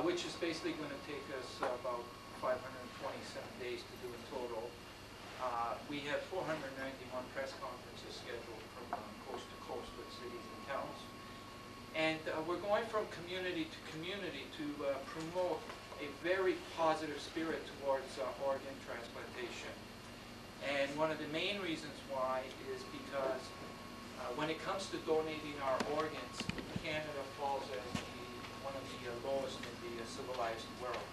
which is basically going to take us about 527 days to do in total. We have 491 press conferences scheduled from coast to coast with cities and towns. And we're going from community to promote a very positive spirit towards organ transplantation. And one of the main reasons why is because when it comes to donating our organs, Canada falls as one of the lowest in the civilized world.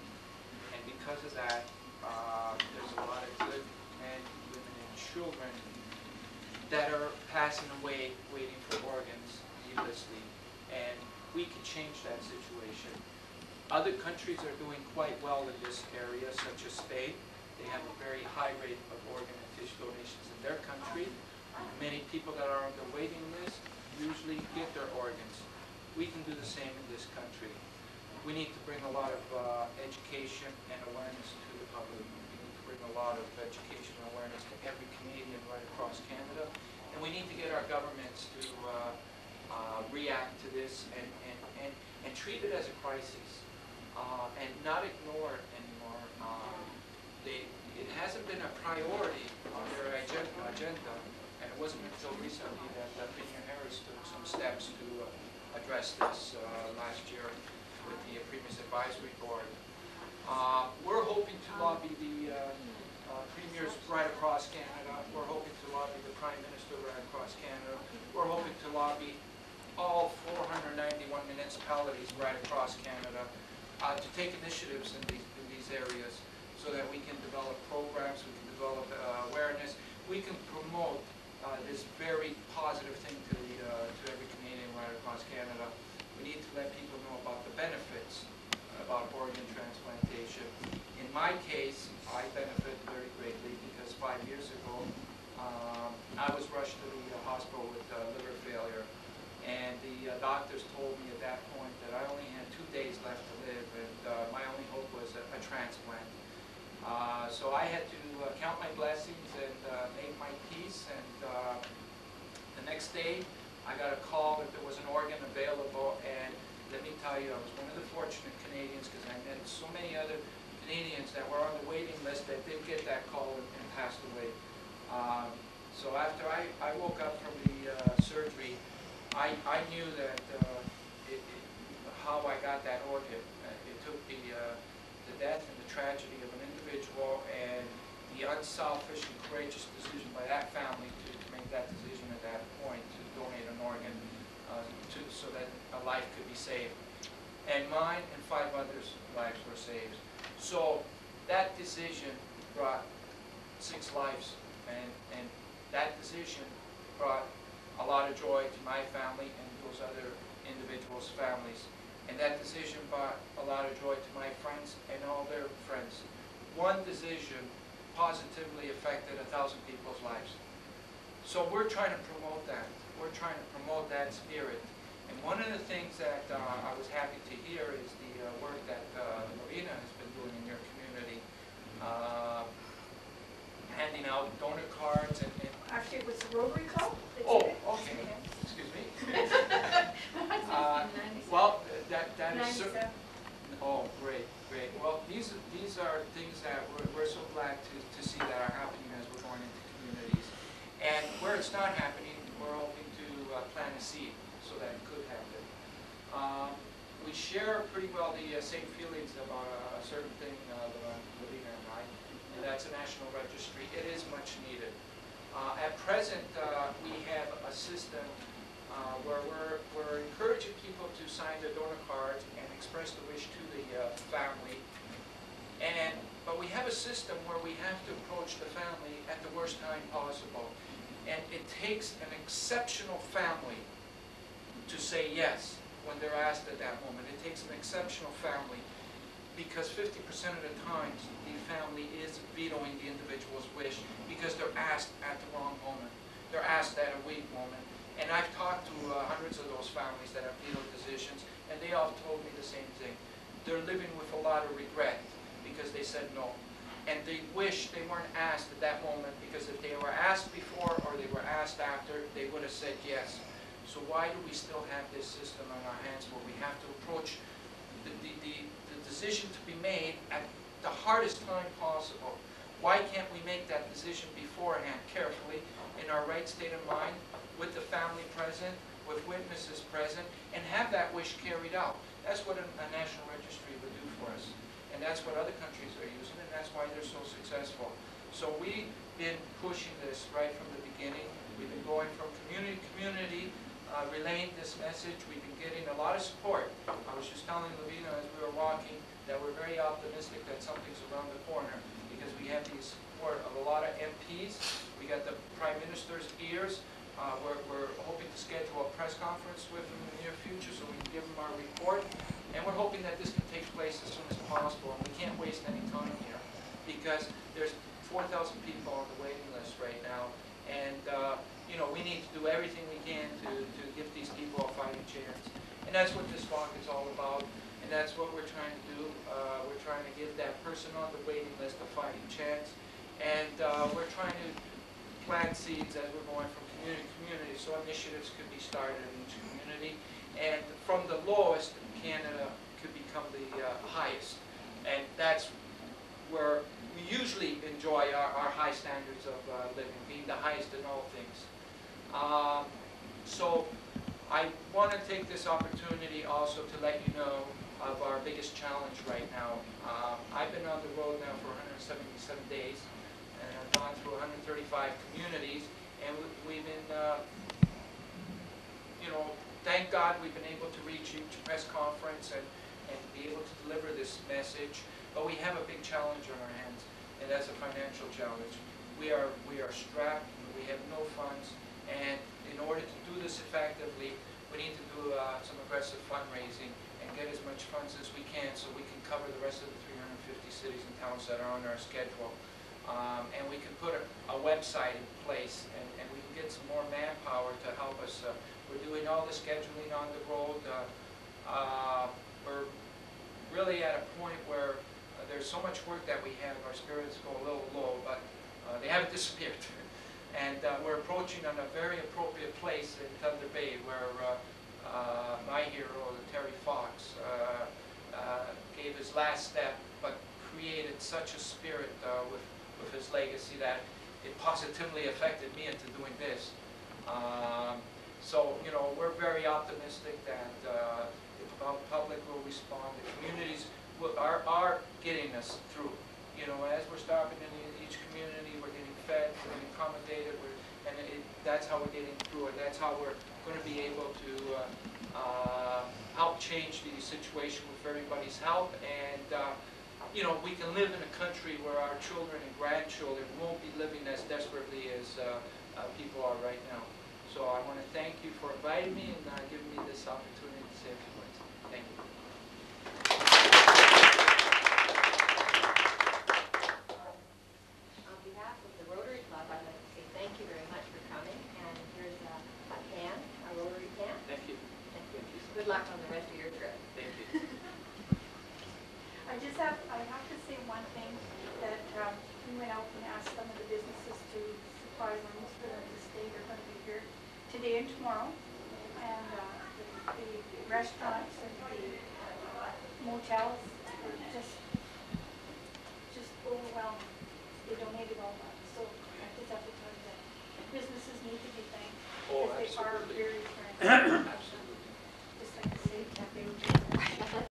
And because of that, there's a lot of good men, women, and children that are passing away waiting for organs needlessly. And we can change that situation. Other countries are doing quite well in this area, such as Spain. They have a very high rate of organ and tissue donations in their country. Many people that are on the waiting list usually get their organs. We can do the same in this country. We need to bring a lot of education and awareness to the public. We need to bring a lot of education and awareness to every Canadian right across Canada. And we need to get our governments to react to this and treat it as a crisis and not ignore it anymore. It hasn't been a priority on their agenda, and it wasn't until recently that Premier Harris took some steps to address this last year with the Premier's Advisory Board. We're hoping to lobby the premiers right across Canada. We're hoping to lobby the Prime Minister right across Canada. We're hoping to lobby all 491 municipalities right across Canada to take initiatives in these areas so that we can develop programs, we can develop awareness, we can promote this very positive thing to every Canadian right across Canada. We need to let people know about the benefits about organ transplantation. In my case, I benefit very greatly because 5 years ago, I was rushed to the hospital with liver failure. And the doctors told me at that point that I only had 2 days left to live, and my only hope was a transplant. So I had to count my blessings and make my peace. And the next day, I got a call that there was an organ available. And let me tell you, I was one of the fortunate Canadians because I met so many other Canadians that were on the waiting list that didn't get that call and passed away. So after I woke up from the surgery, I knew that how I got that organ. It took the death and the tragedy of an individual and the unselfish and courageous decision by that family to make that decision at that point to donate an organ so that a life could be saved. And mine and 5 others' lives were saved. So that decision brought 6 lives, and that decision brought a lot of joy to my family and those other individuals' families. And that decision brought a lot of joy to my friends and all their friends. One decision positively affected 1,000 people's lives. So we're trying to promote that. We're trying to promote that spirit. And one of the things that I was happy to hear is the work that Marina has been doing in your community, handing out donor cards and actually, it was the Rotary Club. Oh, okay. Excuse me. Well, that is certain. Oh, great. Well, these are things that we're so glad to see that are happening as we're going into communities. And where it's not happening, we're hoping to plant a seed so that it could happen. We share pretty well the same feelings about a certain thing, Levina and I, and that's a national registry. It is much needed. At present, we have a system where we're encouraging people to sign their donor cards and express the wish to the family. But we have a system where we have to approach the family at the worst time possible. And it takes an exceptional family to say yes when they're asked at that moment. It takes an exceptional family because 50% of the times the family is vetoing the individual's wish because they're asked at the wrong moment. They're asked at a weak moment. And I've talked to hundreds of those families that have vetoed decisions, and they all told me the same thing. They're living with a lot of regret because they said no. And they wish they weren't asked at that moment, because if they were asked before or they were asked after, they would have said yes. So why do we still have this system on our hands where we have to approach the decision to be made at the hardest time possible. Why can't we make that decision beforehand, carefully, in our right state of mind, with the family present, with witnesses present, and have that wish carried out? That's what a national registry would do for us. And that's what other countries are using, and that's why they're so successful. So we've been pushing this right from the beginning. We've been going from community to community, relaying this message. We've been getting a lot of support. I was just telling Lavina as we were walking that we're very optimistic that something's around the corner, because we have the support of a lot of MPs. We got the Prime Minister's ears. We're hoping to schedule a press conference with him in the near future so we can give him our report. And we're hoping that this can take place as soon as possible. And we can't waste any time here, because there's 4,000 people on the waiting list right now. And you know, we need to do everything we can to give these people a fighting chance. And that's what this walk is all about. And that's what we're trying to do. We're trying to give that person on the waiting list a fighting chance. And we're trying to plant seeds as we're going from community to community, so initiatives could be started in each community. And from the lowest, Canada could become the highest. And that's where we usually enjoy our high standards of living, being the highest in all things. So I want to take this opportunity also to let you know of our biggest challenge right now. I've been on the road now for 177 days, and I've gone through 135 communities, and we've been, you know, thank God we've been able to reach each press conference and be able to deliver this message. But we have a big challenge on our hands, and that's a financial challenge. We are strapped, we have no funds, and in order to do this effectively, we need to do some aggressive fundraising and get as much funds as we can so we can cover the rest of the 350 cities and towns that are on our schedule. And we can put a website in place, and we can get some more manpower to help us. We're doing all the scheduling on the road. We're really at a point where there's so much work that we have, our spirits go a little low, but they haven't disappeared. And we're approaching on a very appropriate place in Thunder Bay, where my hero, Terry Fox, gave his last step, but created such a spirit with his legacy that it positively affected me into doing this. So, you know, we're very optimistic that the public will respond. The communities are getting us through. You know, as we're stopping in each community, we're getting fed, we're getting accommodated, and that's how we're getting through it. That's how we're going to be able to help change the situation with everybody's help. And you know, we can live in a country where our children and grandchildren won't be living as desperately as people are right now. So I want to thank you for inviting me and giving me this opportunity to say a few words. Thank you. On behalf of the Rotary Club, I'd like to say thank you very much for coming. And here's a can, a Rotary can. Thank you. Thank you. Good luck on the rest of your trip. Thank you. I have to say one thing, that we went out and asked some of the businesses to supply rooms for them to stay. They're going to be here today and tomorrow. And the restaurants and the motels were just overwhelmed. They donated all that. So I just have to tell you that businesses need to be thanked, because they are very friendly. Absolutely.